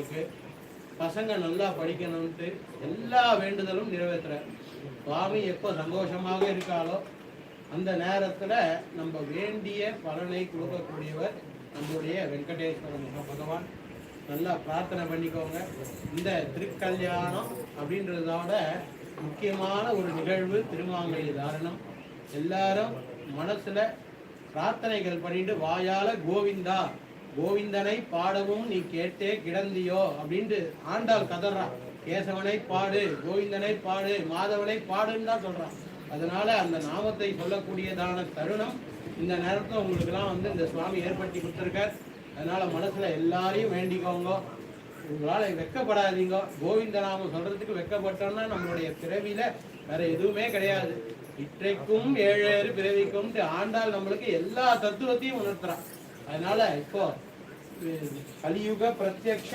உங்களுக்கு பசங்க நல்லா படிக்கணும்ட்டு எல்லா வேண்டுதலும் நிறைவேற்றுற சுவாமி எப்போ சந்தோஷமாக இருக்காளோ அந்த நேரத்தில் நம்ம வேண்டிய பலனை கொடுக்கக்கூடியவர் நம்முடைய வெங்கடேஸ்வர பகவான். நல்லா பிரார்த்தனை பண்ணிக்கோங்க. இந்த திருக்கல்யாணம் அப்படின்றதோட முக்கியமான ஒரு நிகழ்வு திருமாங்கல்ய தாரணம். எல்லாரும் மனசுல பிரார்த்தனைகள் பண்ணிட்டு வாயால கோவிந்தா கோவிந்தனை பாடவும் நீ கேட்டே கிடந்தியோ அப்படின்ட்டு ஆண்டாள் கதறான். கேசவனை பாடு, கோவிந்தனை பாடு, மாதவனை பாடுன்னு தான் சொல்றான். அதனால அந்த நாமத்தை சொல்லக்கூடியதான தருணம் இந்த நேரத்தில் உங்களுக்கெல்லாம் இந்த சுவாமி ஏற்படுத்தி கொடுத்துருக்கார். அதனால மனசுல எல்லாரையும் வேண்டிக்கோங்க. உங்களால வெக்கப்படாதீங்க. கோவிந்த நாமம் சொல்றதுக்கு வெக்கப்பட்டோம்னா நம்மளுடைய பிறவியில வேற எதுவுமே கிடையாது. இற்றைக்கும் ஏழேறு பிறவிக்கும் ஆண்டாள் நம்மளுக்கு எல்லா தத்துவத்தையும் உணர்த்துறான். அதனால இப்போ கலியுக பிரத்யக்ஷ